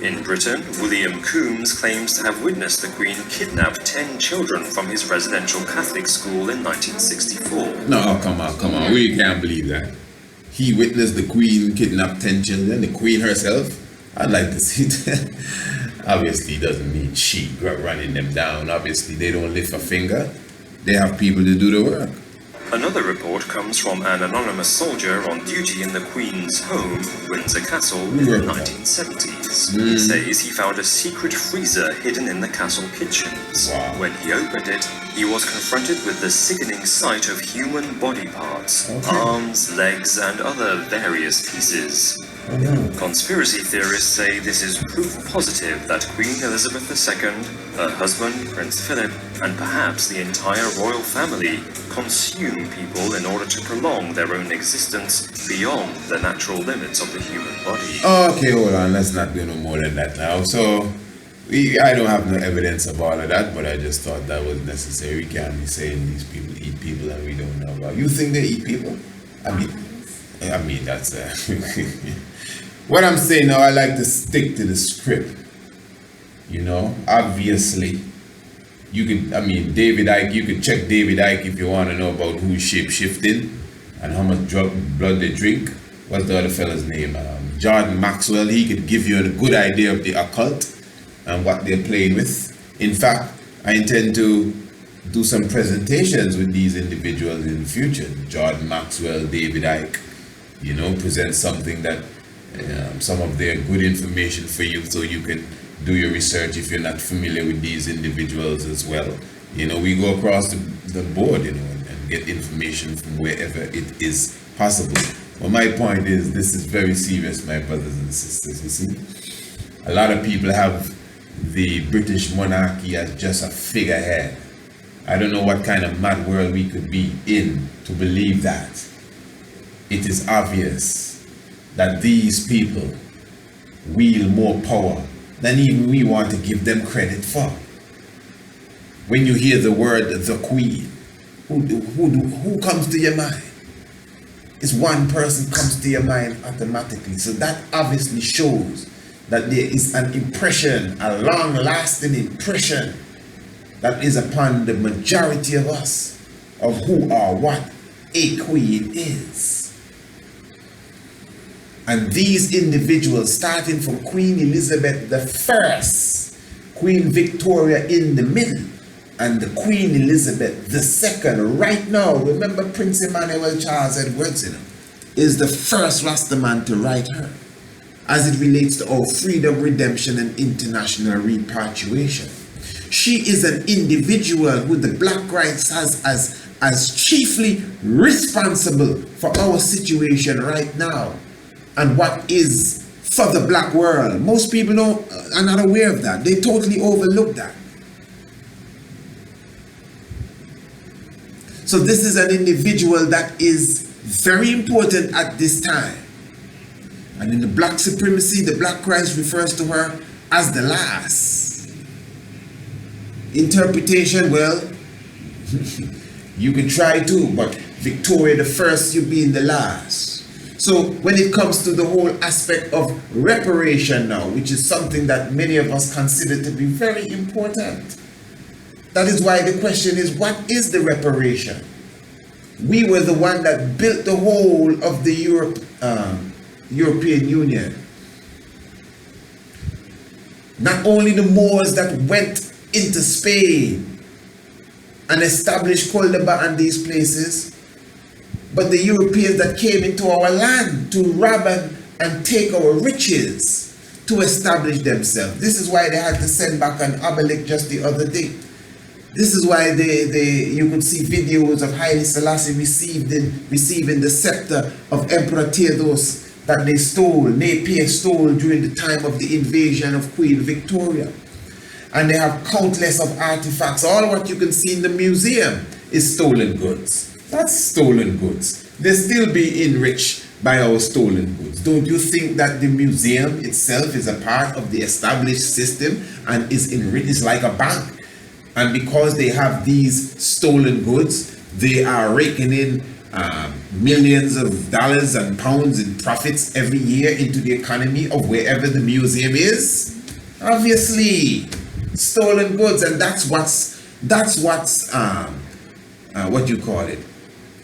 In Britain, William Coombs claims to have witnessed the Queen kidnap 10 children from his residential Catholic school in 1964. No, come on. We can't believe that. He witnessed the Queen kidnap 10 children, the Queen herself. I'd like to see that. Obviously, it doesn't mean she running them down. Obviously, they don't lift a finger. They have people to do the work. Another report comes from an anonymous soldier on duty in the Queen's home, Windsor Castle, in the 1970s. He says he found a secret freezer hidden in the castle kitchens. Wow. When he opened it, he was confronted with the sickening sight of human body parts, arms, legs, and other various pieces. Conspiracy theorists say this is proof positive that Queen Elizabeth II, her husband, Prince Philip, and perhaps the entire royal family consume people in order to prolong their own existence beyond the natural limits of the human body. Okay, hold on. Let's not do no more than that now. So, I don't have no evidence of all of that, but I just thought that was necessary. We can't be saying these people eat people and we don't know about. You think they eat people? I mean that's what I'm saying now. I like to stick to the script. You know, obviously, You could, I mean, David Icke, you could check David Icke if you want to know about who's shape-shifting and how much blood they drink. What's the other fella's name? Jordan Maxwell. He could give you a good idea of the occult and what they're playing with. In fact, I intend to do some presentations with these individuals in the future. Jordan Maxwell, David Icke, you know, present something that, some of their good information for you so you can do your research if you're not familiar with these individuals as well. You know, we go across the board, you know, and get information from wherever it is possible. Well, my point is, this is very serious, my brothers and sisters, you see. A lot of people have the British monarchy as just a figurehead. I don't know what kind of mad world we could be in to believe that. It is obvious that these people wield more power than even we want to give them credit for. When you hear the word the Queen, who comes to your mind? It's one person comes to your mind automatically. So that obviously shows that there is an impression, a long-lasting impression that is upon the majority of us of who or what a queen is. And these individuals, starting from Queen Elizabeth I, Queen Victoria in the middle, and the Queen Elizabeth II right now, remember Prince Emmanuel Charles Edwards, you know, is the first Rastaman to write her as it relates to our freedom, redemption, and international repatriation. She is an individual who the Black Rights has as chiefly responsible for our situation right now and what is for the black world. Most people are not aware of that. They totally overlook that. So this is an individual that is very important at this time. And in the black supremacy, the Black Christ refers to her as the last. Interpretation, well, you can try to, but Victoria the first, you being the last. So when it comes to the whole aspect of reparation now, which is something that many of us consider to be very important, that is why the question is, what is the reparation? We were the one that built the whole of the European Union. Not only the Moors that went into Spain and established Cordoba and these places, but the Europeans that came into our land to rob and take our riches to establish themselves. This is why they had to send back an obelisk just the other day. This is why you could see videos of Haile Selassie receiving the scepter of Emperor Theodose that they stole, Napier stole during the time of the invasion of Queen Victoria. And they have countless of artifacts. All what you can see in the museum is stolen goods. That's stolen goods. They still be enriched by our stolen goods. Don't you think that the museum itself is a part of the established system and is enriched? It's like a bank. And because they have these stolen goods, they are raking in millions of dollars and pounds in profits every year into the economy of wherever the museum is. Obviously, stolen goods, and that's what's what you call it.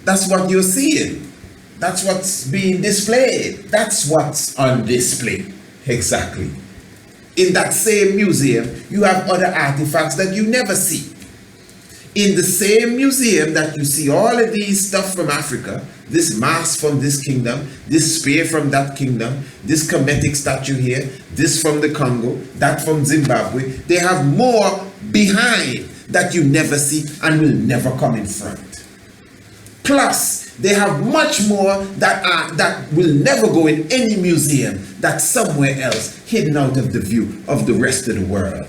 That's what you're seeing. That's what's being displayed. That's what's on display. Exactly. In that same museum, you have other artifacts that you never see. In the same museum that you see all of these stuff from Africa, this mask from this kingdom, this spear from that kingdom, this Kemetic statue here, this from the Congo, that from Zimbabwe, they have more behind that you never see and will never come in front. Plus, they have much more that will never go in any museum that's somewhere else, hidden out of the view of the rest of the world.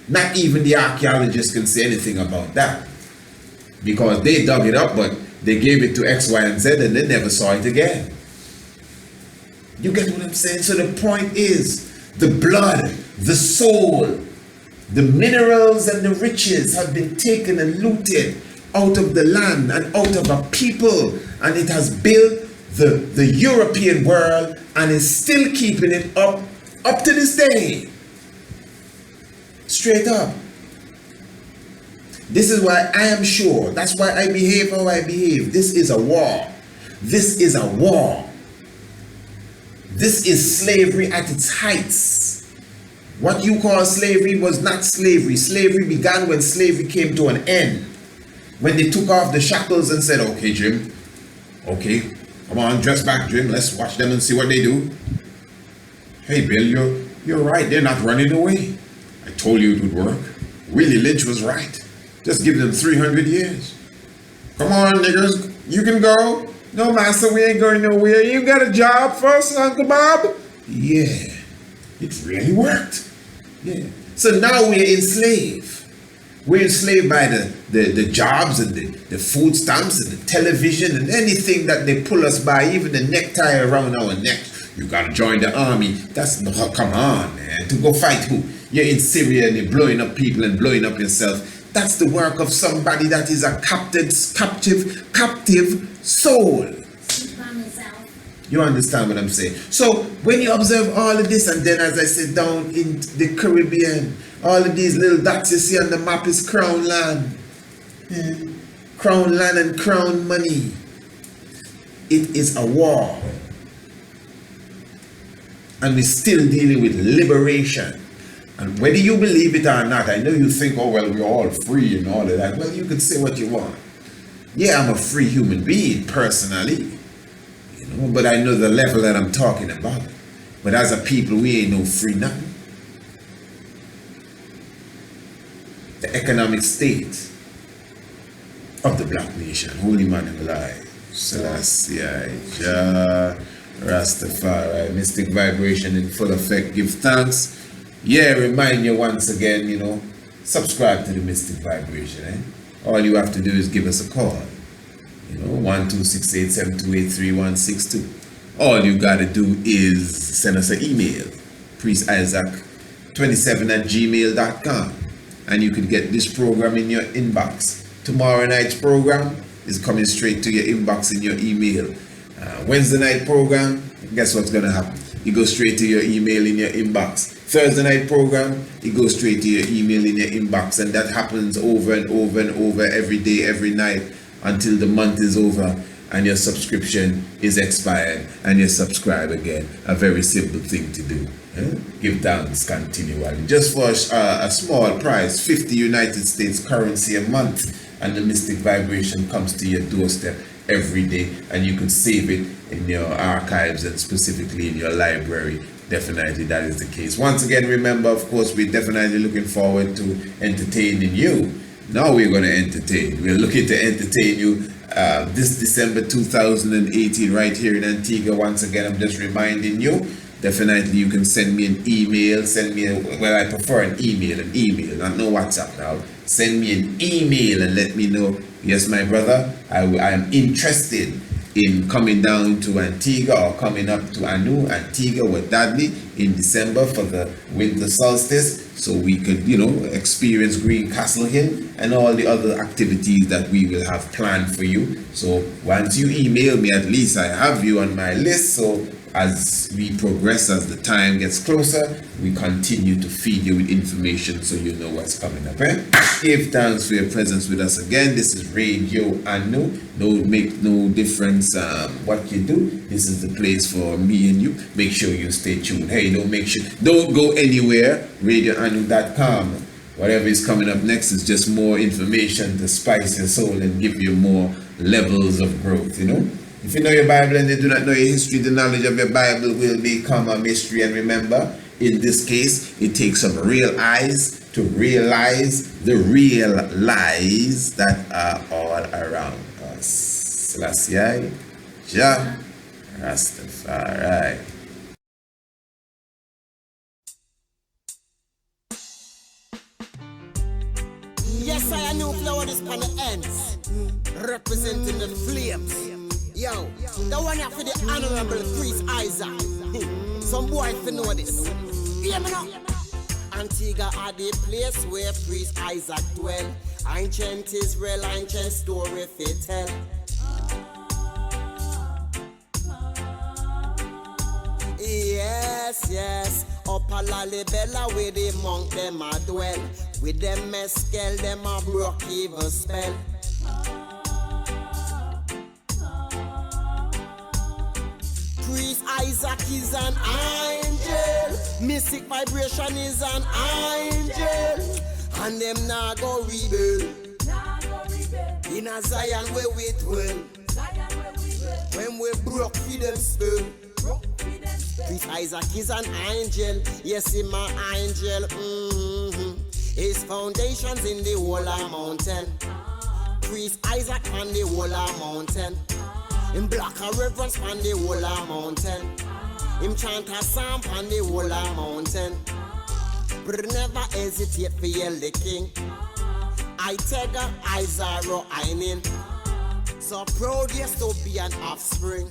Not even the archaeologists can say anything about that, because they dug it up, but they gave it to X, Y, and Z, and they never saw it again. You get what I'm saying? So the point is, the blood, the soul, the minerals and the riches have been taken and looted out of the land and out of a people, and it has built the European world and is still keeping it up to this day. Straight up. This is why I am sure. That's why I behave how I behave. This is a war. This is a war. This is slavery at its heights. What you call slavery was not slavery. Slavery began when slavery came to an end. When they took off the shackles and said, okay, Jim, okay, come on, dress back, Jim. Let's watch them and see what they do. Hey, Bill, you're right. They're not running away. I told you it would work. Willie Lynch was right. Just give them 300 years. Come on, niggers. You can go. No, master, we ain't going nowhere. You got a job first, Uncle Bob? Yeah, it really worked. Yeah. So now we're enslaved. We're enslaved by the jobs and the food stamps and the television and anything that they pull us by, even the necktie around our neck. You gotta join the army. That's no, come on, man. To go fight who? You're in Syria and you're blowing up people and blowing up yourself. That's the work of somebody that is a captive soul. You understand what I'm saying? So when you observe all of this, and then as I said, down in the Caribbean, all of these little dots you see on the map is crown land. Yeah. Crown land and crown money. It is a war. And we're still dealing with liberation. And whether you believe it or not, I know you think, oh, well, we're all free and all of that. Well, you can say what you want. Yeah, I'm a free human being, personally. You know, but I know the level that I'm talking about. But as a people, we ain't no free nothing. The economic state of the black nation, holy man of life, Selassie, Jah, Rastafari, mystic vibration in full effect, give thanks. Yeah, remind you once again, you know, subscribe to the mystic vibration. All you have to do is give us a call. You know, 12687283162. All you gotta do is send us an email, priestisaac27@gmail.com, and you can get this program in your inbox. Tomorrow night's program is coming straight to your inbox in your email. Wednesday night program, guess what's gonna happen? You go straight to your email in your inbox. Thursday night program, it goes straight to your email in your inbox, and that happens over and over and over every day, every night, until the month is over and your subscription is expired and you subscribe again. A very simple thing to do. Give thanks continually. Just for a small price, 50 United States currency a month, and the mystic vibration comes to your doorstep every day, and you can save it in your archives and specifically in your library. Definitely that is the case. Once again, remember, of course, we're definitely looking forward to entertaining you. Now we're going to entertain. We're looking to entertain you this December 2018 right here in Antigua. Once again, I'm just reminding you, definitely you can send me an email. Well, I prefer an email, not no WhatsApp now. Send me an email and let me know, yes, my brother, I am interested in coming down to Antigua or coming up to Antigua with Dudley in December for the winter solstice, so we could, you know, experience Green Castle Hill and all the other activities that we will have planned for you. So once you email me, at least I have you on my list, so as we progress, as the time gets closer, we continue to feed you with information so you know what's coming up. Give thanks for your presence with us again. This is Radio Anu. Make no difference what you do. This is the place for me and you. Make sure you stay tuned. Hey, don't go anywhere. RadioAnu.com. Whatever is coming up next is just more information to spice your soul and give you more levels of growth, you know. If you know your Bible and you do not know your history, the knowledge of your Bible will become a mystery. And remember, in this case, it takes some real eyes to realize the real lies that are all around us. Selassie, Jah, Rastafari. Yes, I knew flower this on the ends, representing the flames. Yo, the one here for the Honorable Priest Isaac. Some boy if you know this. Hear me now. Antigua are the place where Priest Isaac dwell. Ancient Israel, ancient story fit tell. Yeah. Yes, yes, up a Lalibela where the monk them a dwell. With them mescal, them a broke evil spell. Priest Isaac is an angel. Mystic vibration is an angel. And them nah go rebel. In a Zion where we dwell. When we broke for them spell. Priest Isaac is an angel. Yes, he's my angel. His foundations in the whole of mountain. Priest Isaac on the whole of mountain. Him black a reverence on the whole of mountain. Him chant a psalm on the whole of mountain. But never hesitate for yell the king. I Tega, I Zaro, I Nin. So proud yes to be an offspring.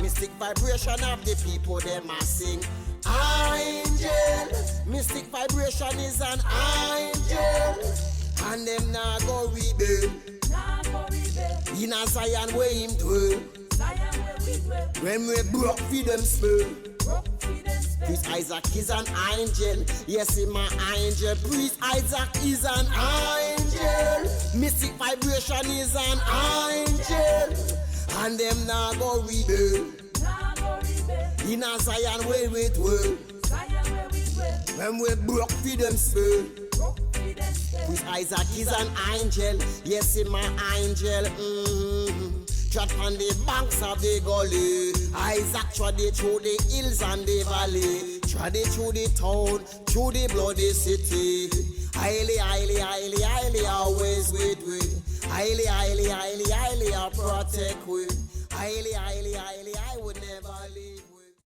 Mystic vibration of the people them a sing. Angel, mystic vibration is an angel. And them nah go rebel. In a Zion where him dwell. When we broke for them spell. Priest Isaac is an angel. Yes, he's my angel. Priest Isaac is an angel. Mystic vibration is an angel. And them nah go rebel. In a Zion where we dwell. When we broke for them spell. Priest Isaac is an angel. Yes, he's my angel. Trot on the banks of the gully. Isaac trod it through the hills and the valley. Trod it through the town, through the bloody city. Highly, highly, highly, highly, always with we. Highly, highly, highly, highly, I'll protect we. Highly, highly, highly, I would never leave.